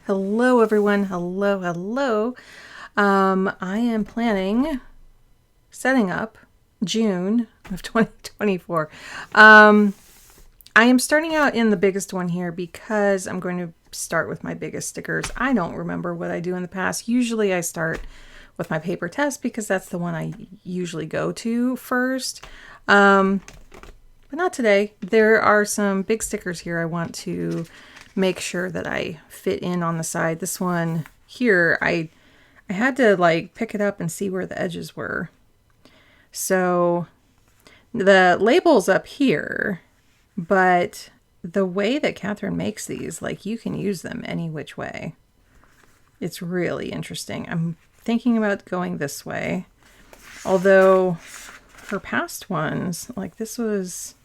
Hello, everyone. Hello. I am setting up June of 2024. I am starting out in the biggest one here because I'm going to start with my biggest stickers. I don't remember what I do in the past. Usually I start with my Papertess because that's the one I usually go to first. But not today. There are some big stickers here I want to make sure that I fit in on the side. This one here, I had to like pick it up and see where the edges were. So the label's up here, but the way that Catherine makes these, like you can use them any which way. It's really interesting. I'm thinking about going this way. Although her past ones, like this was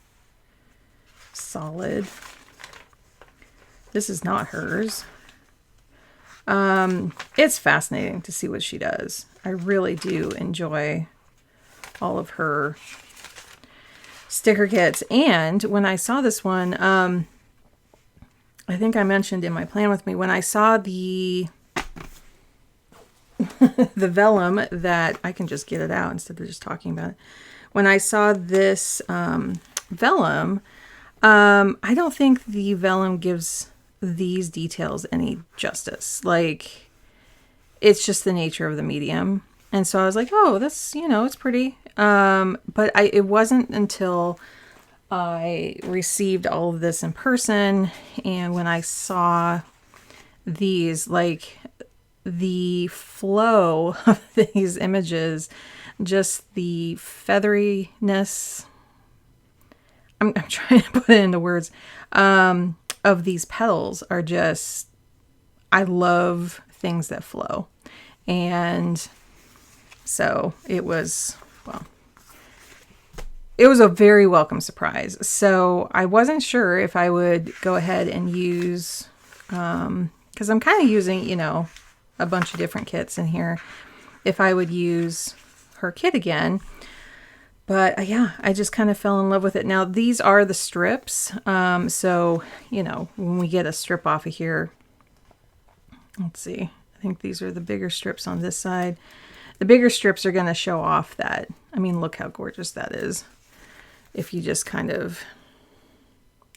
solid. This is not hers. It's fascinating to see what she does. I really do enjoy all of her sticker kits. And when I saw this one, I think I mentioned in my plan with me, when I saw the the vellum that I can just get it out instead of just talking about it. When I saw this vellum, I don't think the vellum gives these details any justice. Like, it's just the nature of the medium. And so I was like, oh, that's, it's pretty. But it wasn't until I received all of this in person and when I saw these, like the flow of these images, just the featheriness, I'm trying to put it into words, of these petals are just, I love things that flow. And so it was, well, it was a very welcome surprise. So I wasn't sure if I would go ahead and use, because I'm kind of using, a bunch of different kits in here, if I would use her kit again. But yeah, I just kind of fell in love with it. Now, these are the strips. So, when we get a strip off of here, let's see. I think these are the bigger strips on this side. The bigger strips are going to show off that. I mean, look how gorgeous that is. If you just kind of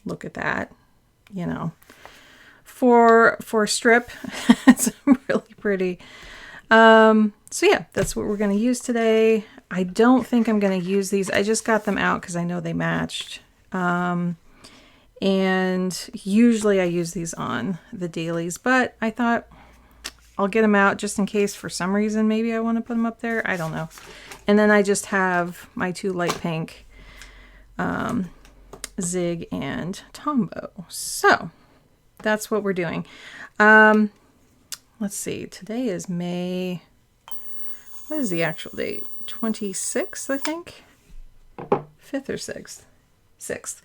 look at that, for a strip, it's really pretty. So yeah, that's what we're going to use today. I don't think I'm going to use these. I just got them out because I know they matched. And usually I use these on the dailies, but I thought I'll get them out just in case for some reason maybe I want to put them up there. I don't know. And then I just have my two light pink Zig and Tombow. So that's what we're doing. Let's see. Today is May. What is the actual date? 26th, I think. 5th or 6th? 6th.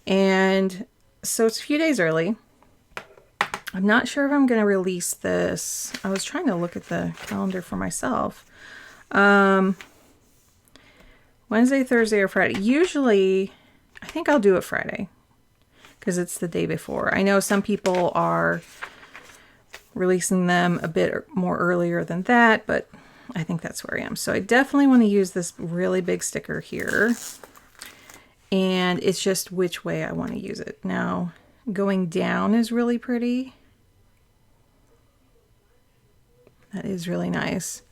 And so it's a few days early. I'm not sure if I'm going to release this. I was trying to look at the calendar for myself. Wednesday, Thursday, or Friday. Usually, I think I'll do it Friday because it's the day before. I know some people are releasing them a bit more earlier than that, but I think that's where I am. So I definitely want to use this really big sticker here. And it's just which way I want to use it. Now, going down is really pretty. That is really nice.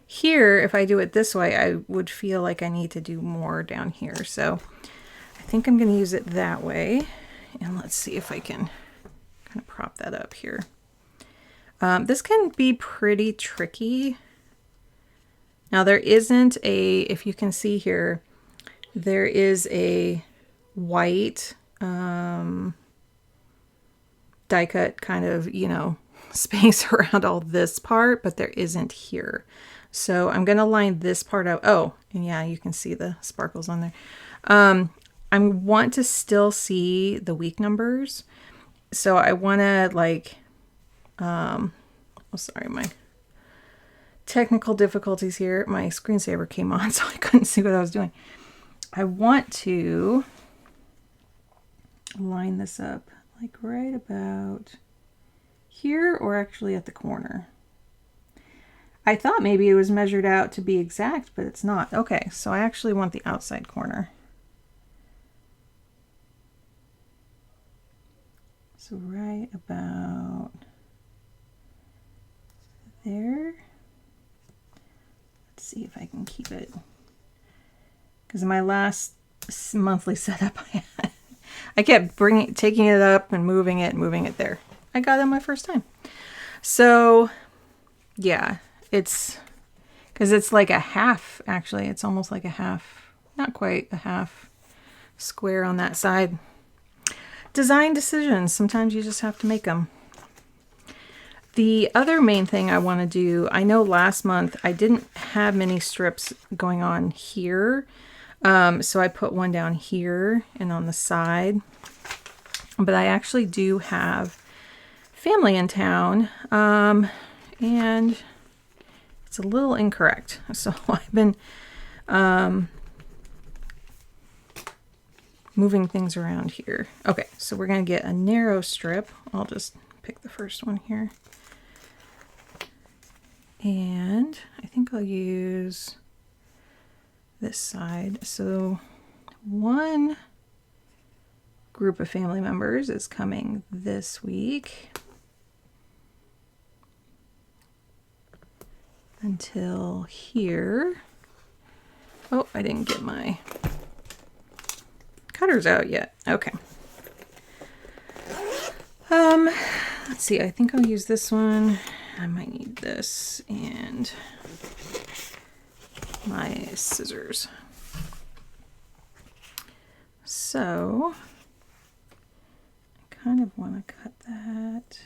Here, if I do it this way, I would feel like I need to do more down here. So I think I'm going to use it that way. And let's see if I can kind of prop that up here. This can be pretty tricky. Now there isn't if you can see here, there is a white die cut kind of, space around all this part, but there isn't here. So I'm going to line this part out. Oh, and yeah, you can see the sparkles on there. I want to still see the week numbers. So I want to oh, sorry, my technical difficulties here. My screensaver came on, so I couldn't see what I was doing. I want to line this up like right about here or actually at the corner? I thought maybe it was measured out to be exact, but it's not. Okay, so I actually want the outside corner. So right about there. Let's see if I can keep it. Because in my last monthly setup, I kept taking it up and moving it there. I got it my first time. So yeah, it's because it's like a half, actually. It's almost like a half, not quite a half square on that side. Design decisions. Sometimes you just have to make them. The other main thing I want to do, I know last month I didn't have many strips going on here. So I put one down here and on the side. But I actually do have family in town. And it's a little incorrect. So I've been moving things around here. Okay, so we're going to get a narrow strip. I'll just pick the first one here. And I think I'll use this side. So one group of family members is coming this week until here. Oh, I didn't get my cutters out yet. Okay. Let's see, I think I'll use this one. I might need this and my scissors. So I kind of want to cut that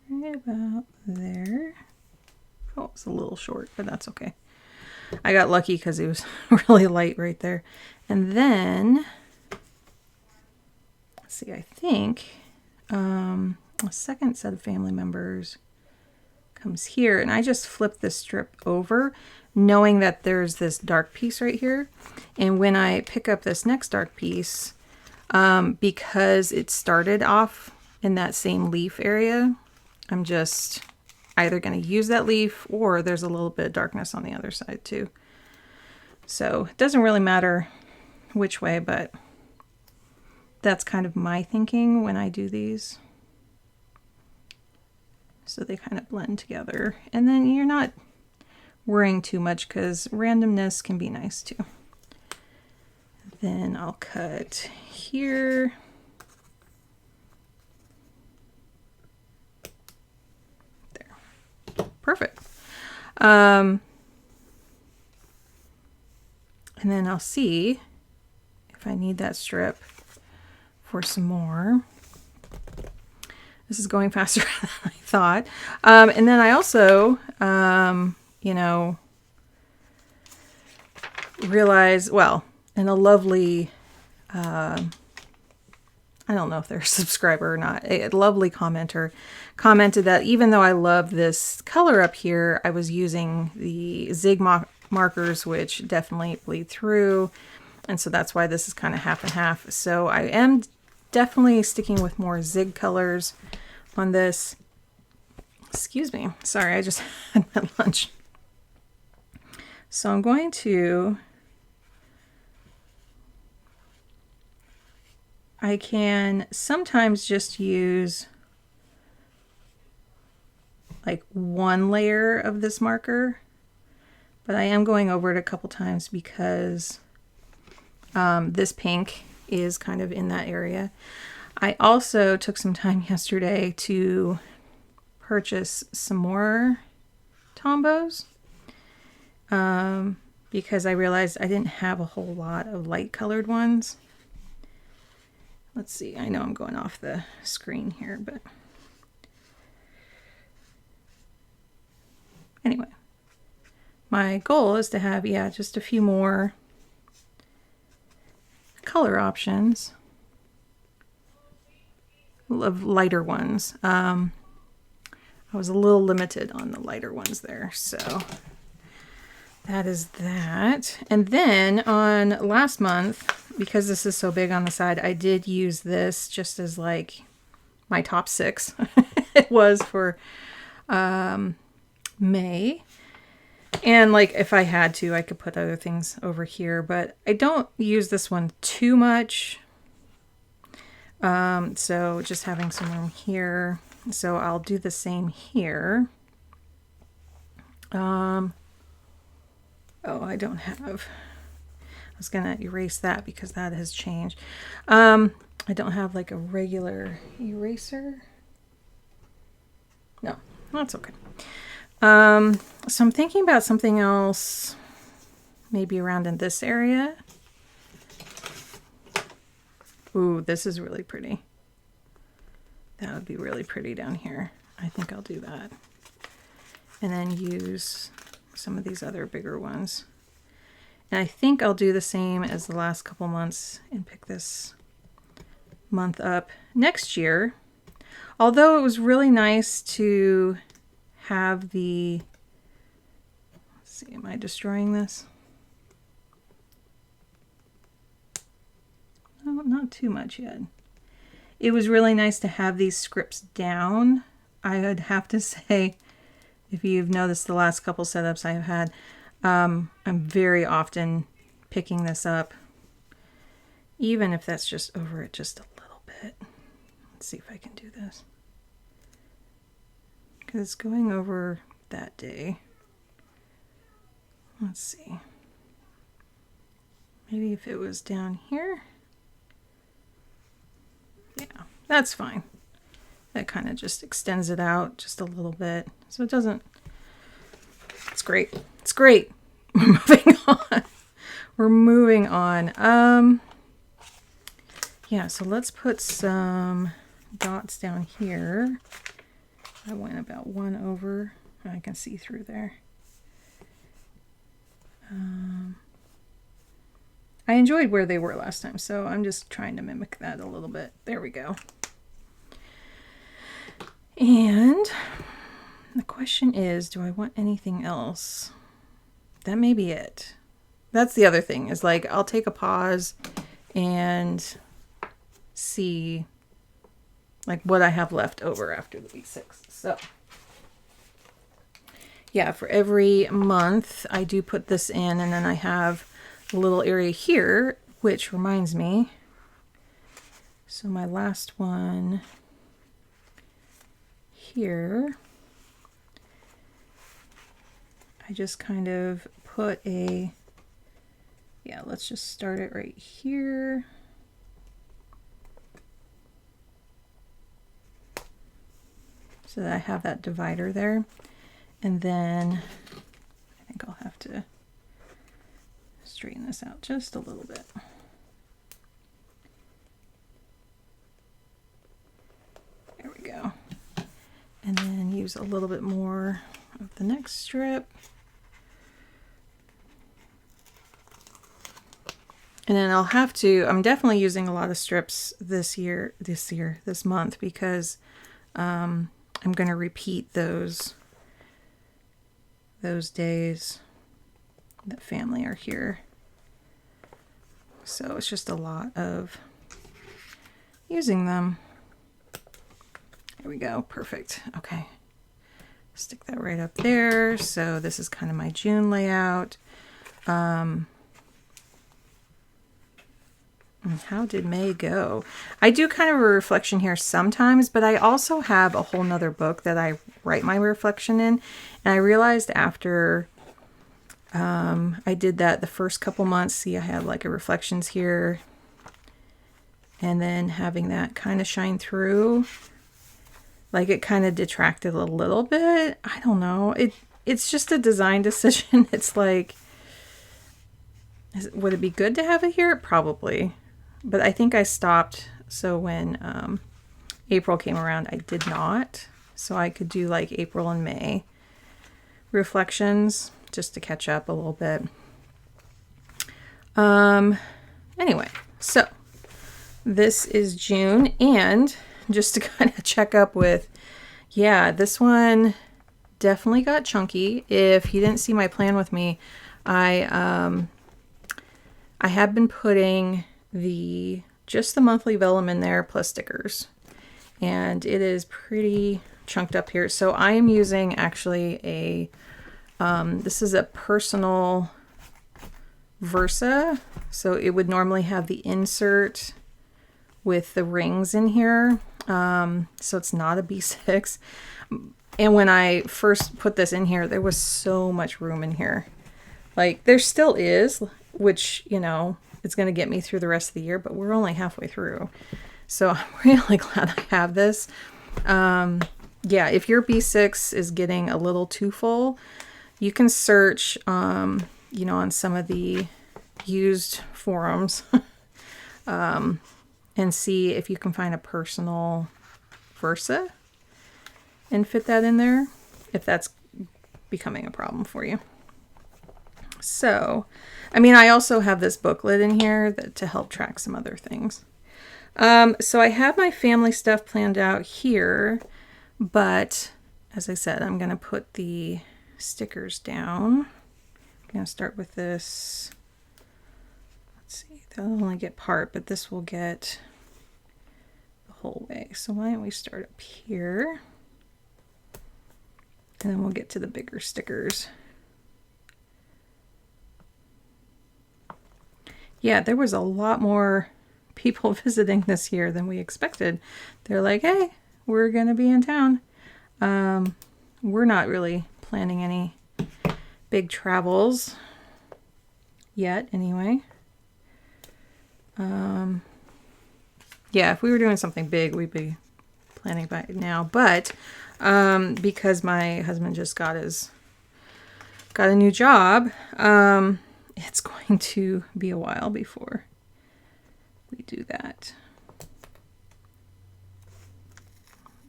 right about there. Oh, it's a little short, but that's okay. I got lucky because it was really light right there. And then, let's see, I think a second set of family members comes here, and I just flip this strip over knowing that there's this dark piece right here. And when I pick up this next dark piece, because it started off in that same leaf area, I'm just either going to use that leaf or there's a little bit of darkness on the other side too. So it doesn't really matter which way, but that's kind of my thinking when I do these. So they kind of blend together. And then you're not worrying too much because randomness can be nice too. Then I'll cut here. There. Perfect. And then I'll see if I need that strip for some more. This is going faster than I thought. And then I also, you know, realize, well, and a lovely, I don't know if they're a subscriber or not, a lovely commenter commented that even though I love this color up here, I was using the zig markers, which definitely bleed through. And so that's why this is kind of half and half. So I am definitely sticking with more zig colors on this. Excuse me. Sorry, I just had my lunch. So I'm going to, I can sometimes just use like one layer of this marker, but I am going over it a couple times because this pink is kind of in that area. I also took some time yesterday to purchase some more Tombos because I realized I didn't have a whole lot of light colored ones. Let's see, I know I'm going off the screen here, but anyway, my goal is to have, yeah, just a few more color options of lighter ones. I was a little limited on the lighter ones there, so that is that. And then on last month, because this is so big on the side, I did use this just as like my top 6. it was for May. And like if I had to, I could put other things over here, but I don't use this one too much. So just having some room here. So I'll do the same here. Oh, I don't have, I was going to erase that because that has changed. I don't have like a regular eraser. No, that's okay. So I'm thinking about something else, maybe around in this area. Ooh, this is really pretty. That would be really pretty down here. I think I'll do that. And then use some of these other bigger ones. And I think I'll do the same as the last couple months and pick this month up next year. Although it was really nice to have the, let's see, am I destroying this? Oh, not too much yet. It was really nice to have these scripts down. I would have to say, if you've noticed the last couple setups I've had, I'm very often picking this up, even if that's just over it just a little bit. Let's see if I can do this. Because it's going over that day. Let's see. Maybe if it was down here. Yeah, that's fine. That kind of just extends it out just a little bit. So it doesn't, it's great. It's great. We're moving on. We're moving on. Yeah, so let's put some dots down here. I went about one over. I can see through there. I enjoyed where they were last time, so I'm just trying to mimic that a little bit. There we go. And the question is, do I want anything else? That may be it. That's the other thing, is like I'll take a pause and see like what I have left over after the B6. So yeah, for every month I do put this in, and then I have a little area here, which reminds me. So my last one here, I just kind of put a, yeah, let's just start it right here. So that I have that divider there. And then I think I'll have to straighten this out just a little bit. There we go. And then use a little bit more of the next strip. And then I'll have to, I'm definitely using a lot of strips this month, because I'm going to repeat those days that family are here. So it's just a lot of using them. There we go. Perfect. Okay. Stick that right up there. So this is kind of my June layout. How did May go? I do kind of a reflection here sometimes, but I also have a whole nother book that I write my reflection in. And I realized after I did that the first couple months, see I had like a reflections here, and then having that kind of shine through, like it kind of detracted a little bit. I don't know. It's just a design decision. It's like, would it be good to have it here? Probably. But I think I stopped, so when April came around, I did not. So I could do like April and May reflections just to catch up a little bit. Anyway, so this is June, and just to kind of check up with, yeah, this one definitely got chunky. If you didn't see my plan with me, I have been putting just the monthly vellum in there plus stickers, and it is pretty chunked up here. So I am using actually a, this is a personal Versa. So it would normally have the insert with the rings in here. So it's not a B6. And when I first put this in here, there was so much room in here. Like there still is, which, you know, it's going to get me through the rest of the year, but we're only halfway through. So I'm really glad I have this. Yeah, if your B6 is getting a little too full, you can search, you know, on some of the used forums and see if you can find a personal Versa and fit that in there, if that's becoming a problem for you. So, I mean, I also have this booklet in here that to help track some other things. So I have my family stuff planned out here, but as I said, I'm going to put the stickers down. I'm going to start with this. Let's see, that'll only get part, but this will get the whole way. So why don't we start up here? And then we'll get to the bigger stickers. Yeah, there was a lot more people visiting this year than we expected. They're like, hey, we're going to be in town. We're not really planning any big travels yet, anyway. Yeah, if we were doing something big, we'd be planning by now. But because my husband just got a new job, it's going to be a while before we do that.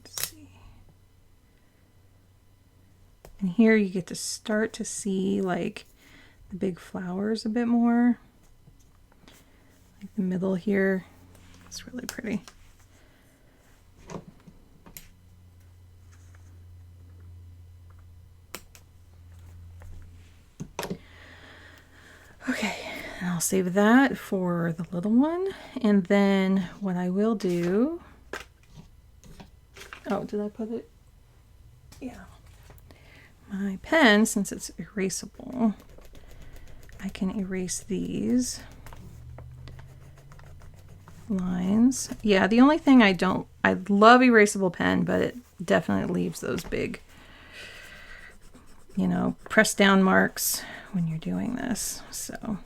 Let's see. And here you get to start to see like the big flowers a bit more. Like the middle here. It's really pretty. Okay, and I'll save that for the little one. And then what I will do, oh, did I put it? Yeah. My pen, since it's erasable, I can erase these lines. Yeah, the only thing I love erasable pen, but it definitely leaves those big, you know, press down marks when you're doing this. So,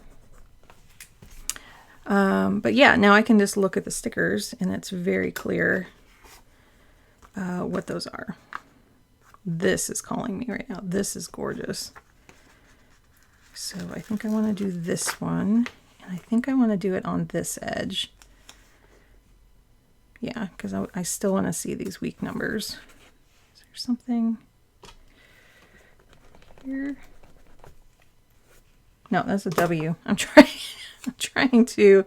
but yeah, now I can just look at the stickers and it's very clear what those are. This is calling me right now. This is gorgeous. So I think I want to do this one, and I think I want to do it on this edge. Yeah, because I still want to see these week numbers. Is there something here? No, that's a W. I'm trying to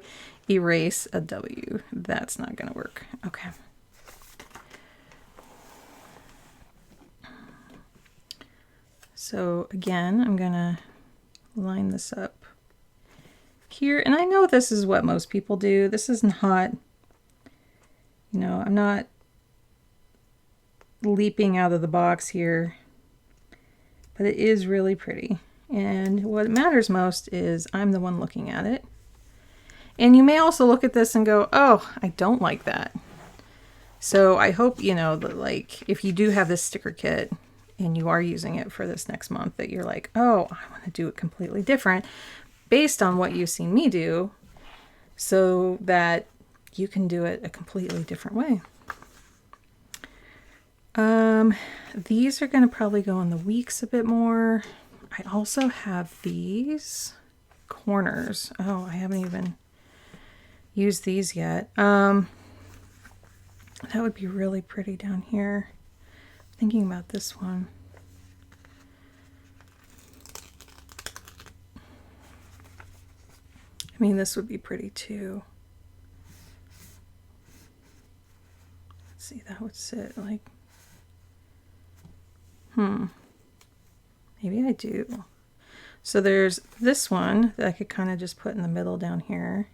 erase a W. That's not going to work. Okay. So again, I'm going to line this up here. And I know this is what most people do. This is not, you know, I'm not leaping out of the box here, but it is really pretty. And what matters most is I'm the one looking at it. And you may also look at this and go, oh, I don't like that. So I hope, you know, that like if you do have this sticker kit and you are using it for this next month, that you're like, oh, I want to do it completely different based on what you've seen me do, so that you can do it a completely different way. These are going to probably go on the weeks a bit more. I also have these corners. Oh, I haven't even used these yet. That would be really pretty down here. Thinking about this one. I mean, this would be pretty too. Let's see, that would sit like, maybe I do. So there's this one that I could kind of just put in the middle down here,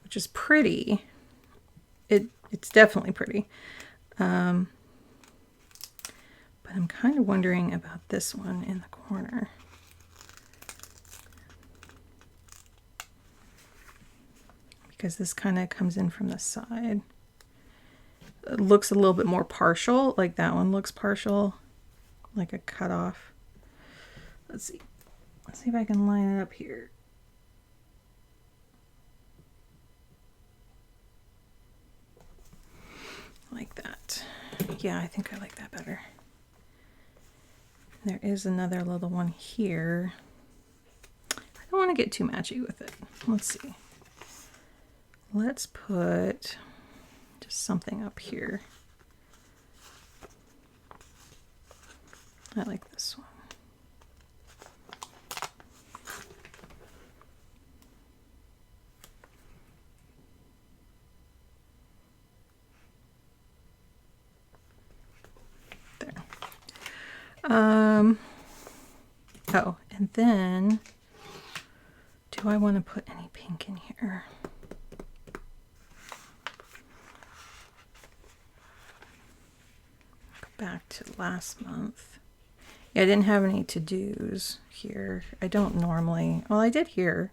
which is pretty. It's definitely pretty. But I'm kind of wondering about this one in the corner. Because this kind of comes in from the side. It looks a little bit more partial, like that one looks partial, like a cut off. Let's see. Let's see if I can line it up here. Like that. Yeah, I think I like that better. There is another little one here. I don't want to get too matchy with it. Let's see. Let's put just something up here. I like this one. There. Oh, and then do I want to put any pink in here? Back to last month. Yeah, I didn't have any to-dos here. I don't normally, well, I did here.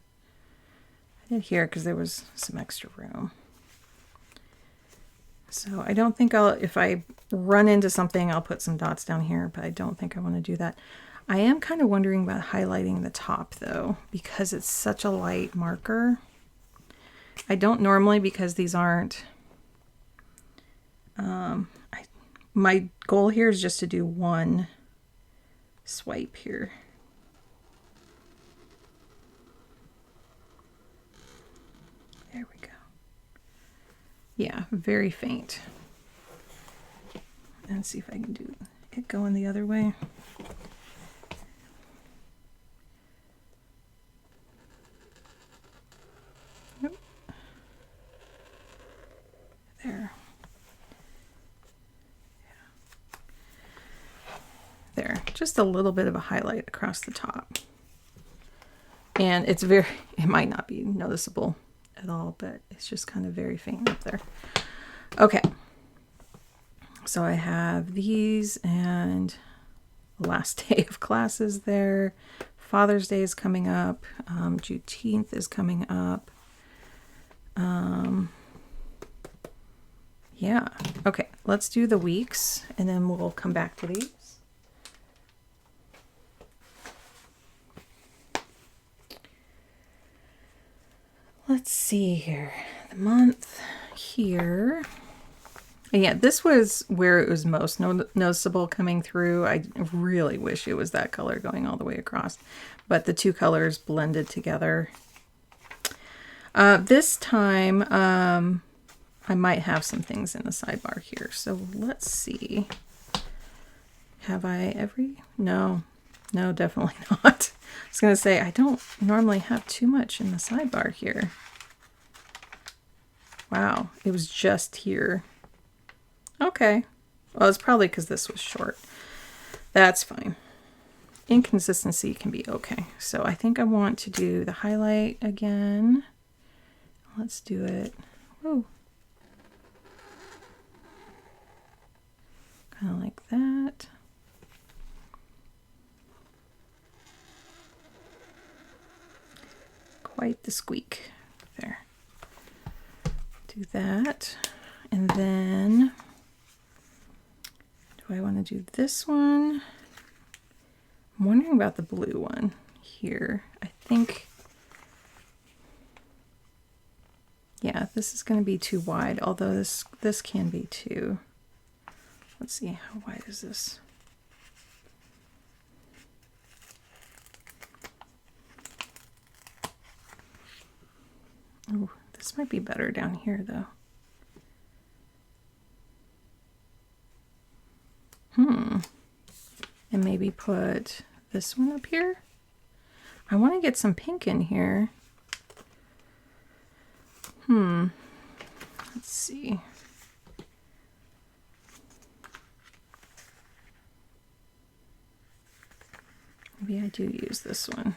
I did here because there was some extra room. So I don't think I'll, if I run into something, I'll put some dots down here, but I don't think I want to do that. I am kind of wondering about highlighting the top though, because it's such a light marker. I don't normally, because these aren't, my goal here is just to do one swipe here. There we go. Yeah, very faint. And see if I can do it going the other way. Nope. There. There, just a little bit of a highlight across the top. And it's very, it might not be noticeable at all, but it's just kind of very faint up there. Okay. So I have these and last day of classes there. Father's Day is coming up. Juneteenth is coming up. Yeah. Okay, let's do the weeks and then we'll come back to these. Let's see here, the month here. And yeah, this was where it was most noticeable coming through. I really wish it was that color going all the way across, but the two colors blended together. This time, I might have some things in the sidebar here. So let's see. Have I every? No, definitely not. I was going to say, I don't normally have too much in the sidebar here. Wow, it was just here. Okay. Well, it's probably because this was short. That's fine. Inconsistency can be okay. So I think I want to do the highlight again. Let's do it. Whoa. Kind of like that. Quite the squeak there. Do that. And then do I want to do this one? I'm wondering about the blue one here. I think, yeah, this is going to be too wide, although this can be too. Let's see, how wide is this? Oh, this might be better down here though. And maybe put this one up here. I want to get some pink in here. Let's see. Maybe I do use this one.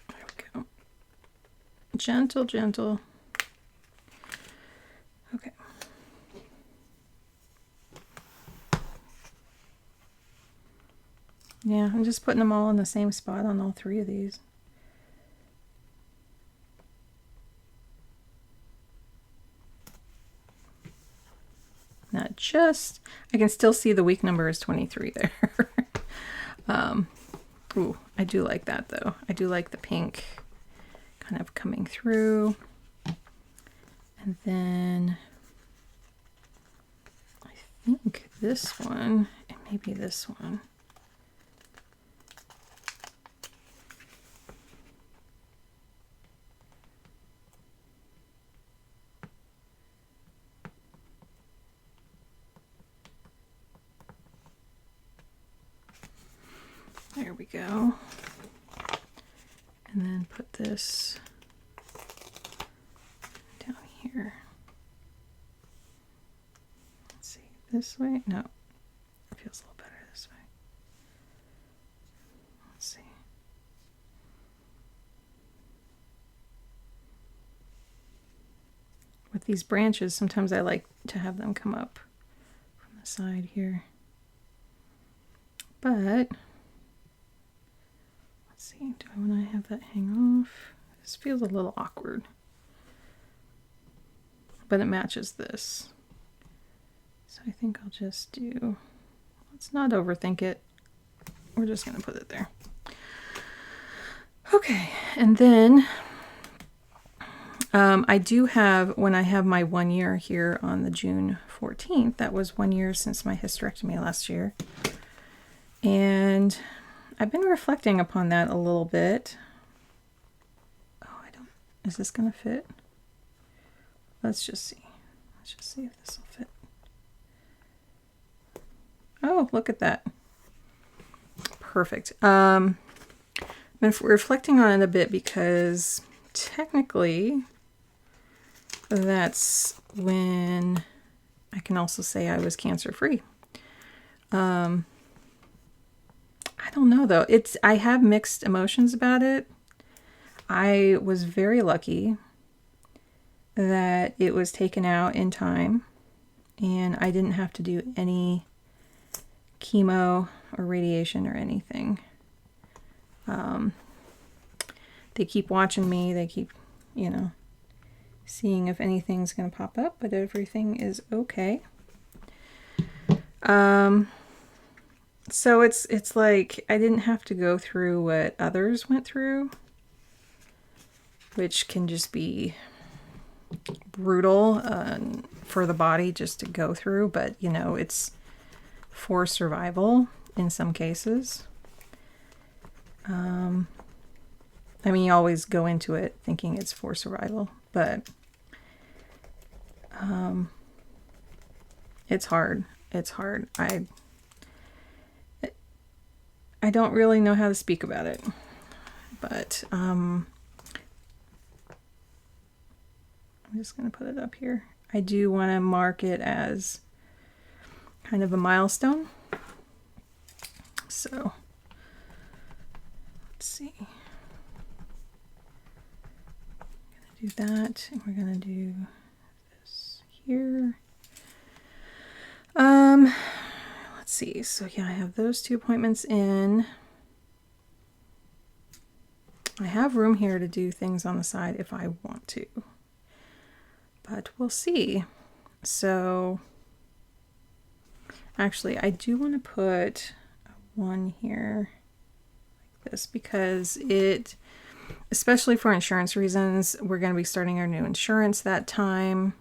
There we go. Gentle, gentle. Okay. Yeah, I'm just putting them all in the same spot on all three of these. Not just, I can still see the week number is 23 there. Ooh, I do like that though. I do like the pink kind of coming through. And then I think this one, and maybe this one. There we go. And then put this down here. Let's see, this way? No, it feels a little better this way. Let's see. With these branches, sometimes I like to have them come up from the side here. But see, do I want to have that hang off? This feels a little awkward, but it matches this. So I think I'll just do, let's not overthink it. We're just going to put it there. Okay, and then I do have, when I have my 1 year here on the June 14th, that was 1 year since my hysterectomy last year. And I've been reflecting upon that a little bit. Oh, is this gonna fit? Let's just see. Let's just see if this will fit. Oh, look at that. Perfect. I've been reflecting on it a bit because technically that's when I can also say I was cancer-free. I don't know though. I have mixed emotions about it. I was very lucky that it was taken out in time and I didn't have to do any chemo or radiation or anything. They keep watching me. They keep, seeing if anything's going to pop up, but everything is okay. So it's like I didn't have to go through what others went through, which can just be brutal for the body just to go through, but it's for survival in some cases. I mean, you always go into it thinking it's for survival, but it's hard. It's hard. I don't really know how to speak about it, but I'm just going to put it up here. I do want to mark it as kind of a milestone. So let's see. I'm going to do that, and we're going to do this here. Let's see. So yeah, I have those 2 appointments in. I have room here to do things on the side if I want to, but we'll see. So actually, I do want to put one here like this because especially for insurance reasons, we're going to be starting our new insurance that time.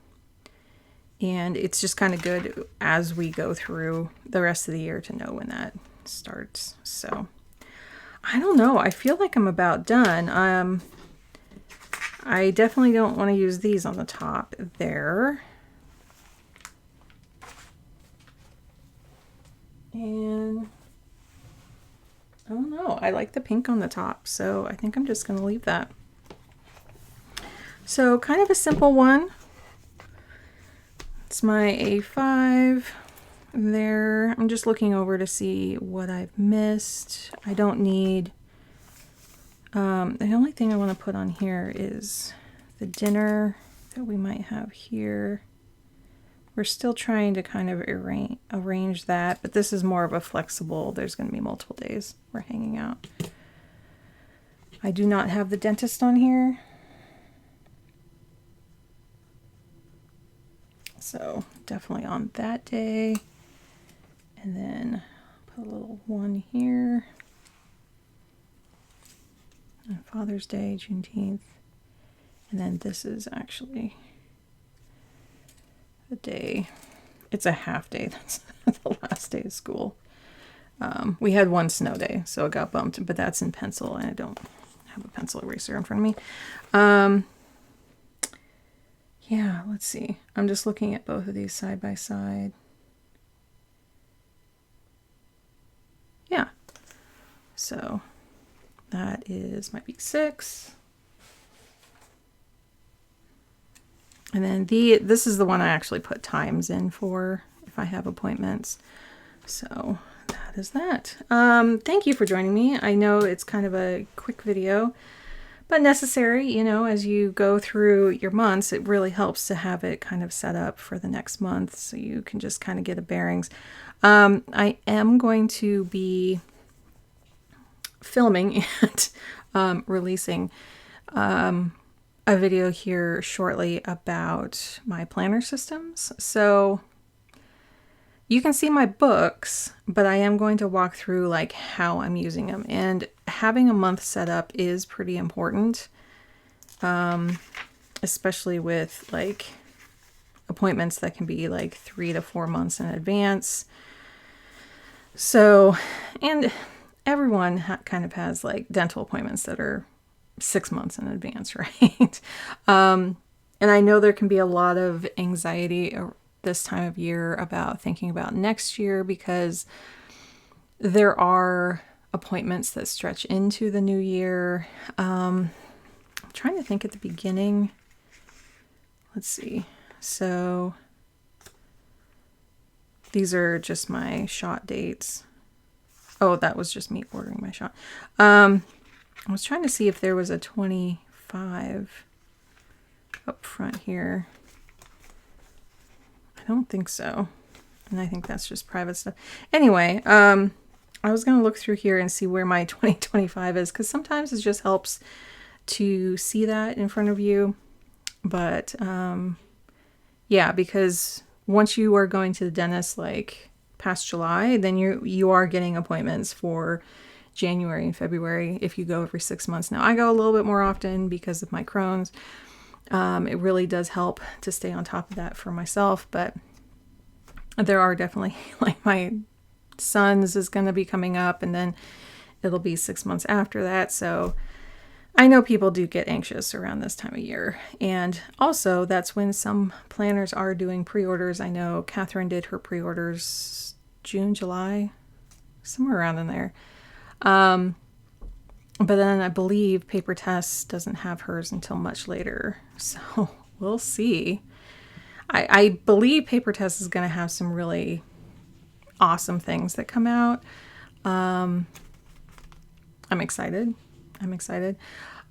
And it's just kind of good as we go through the rest of the year to know when that starts. So I don't know. I feel like I'm about done. I definitely don't want to use these on the top there. And I don't know. I like the pink on the top, so I think I'm just going to leave that. So kind of a simple one. It's my A5 there. I'm just looking over to see what I've missed. I don't need, the only thing I want to put on here is the dinner that we might have here. We're still trying to kind of arrange that, but this is more of a flexible, there's going to be multiple days we're hanging out. I do not have the dentist on here. So definitely on that day. And then put a little one here. And Father's Day, Juneteenth. And then this is actually the day. It's a half day. That's the last day of school. We had one snow day, so it got bumped, but that's in pencil, and I don't have a pencil eraser in front of me. Yeah, let's see. I'm just looking at both of these side by side. Yeah. So that is my B6. And then this is the one I actually put times in for if I have appointments. So that is that. Thank you for joining me. I know it's kind of a quick video, but necessary, you know, as you go through your months, it really helps to have it kind of set up for the next month so you can just kind of get a bearings. I am going to be filming and releasing a video here shortly about my planner systems. So you can see my books, but I am going to walk through like how I'm using them, and having a month set up is pretty important, especially with like appointments that can be like 3 to 4 months in advance. So, and everyone kind of has like dental appointments that are 6 months in advance, right? And I know there can be a lot of anxiety this time of year about thinking about next year because there are appointments that stretch into the new year. I'm trying to think at the beginning. Let's see. So these are just my shot dates. Oh, that was just me ordering my shot. I was trying to see if there was a 25 up front here. I don't think so. And I think that's just private stuff. Anyway, I was going to look through here and see where my 2025 is, because sometimes it just helps to see that in front of you. But yeah, because once you are going to the dentist like past July, then you are getting appointments for January and February if you go every 6 months. Now I go a little bit more often because of my Crohn's. It really does help to stay on top of that for myself, but there are definitely, like my son's is going to be coming up, and then it'll be 6 months after that. So I know people do get anxious around this time of year. And also that's when some planners are doing pre-orders. I know Catherine did her pre-orders June, July, somewhere around in there. But then I believe Papertess doesn't have hers until much later. So we'll see. I believe Papertess is going to have some really awesome things that come out. I'm excited.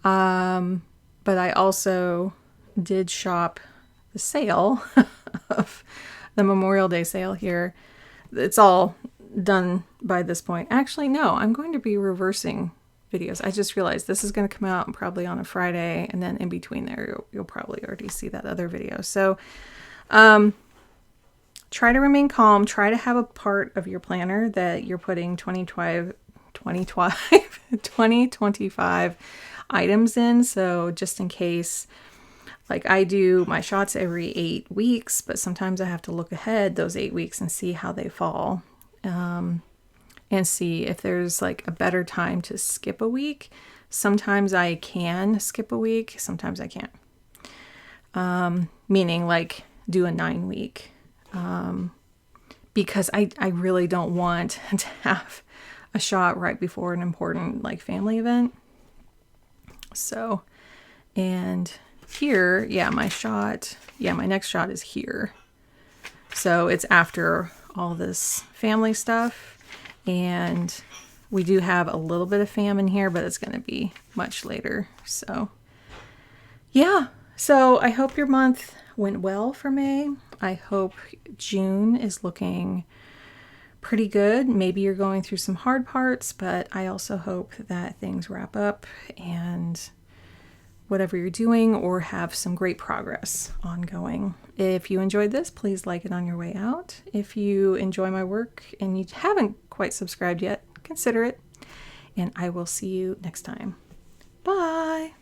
But I also did shop the sale of the Memorial Day sale here. It's all done by this point. Actually, no, I'm going to be reversing videos. I just realized this is going to come out probably on a Friday, and then in between there, you'll probably already see that other video. So, try to remain calm. Try to have a part of your planner that you're putting 2025 items in. So just in case, like I do my shots every 8 weeks, but sometimes I have to look ahead those 8 weeks and see how they fall. And see if there's like a better time to skip a week. Sometimes I can skip a week, sometimes I can't. Meaning like do a 9 week. Because I really don't want to have a shot right before an important like family event. So, and here, yeah, my next shot is here. So it's after all this family stuff. And we do have a little bit of fam in here, but it's going to be much later. So, yeah. So I hope your month went well for May. I hope June is looking pretty good. Maybe you're going through some hard parts, but I also hope that things wrap up and whatever you're doing or have some great progress ongoing. If you enjoyed this, please like it on your way out. If you enjoy my work and you haven't quite subscribed yet, consider it. And I will see you next time. Bye.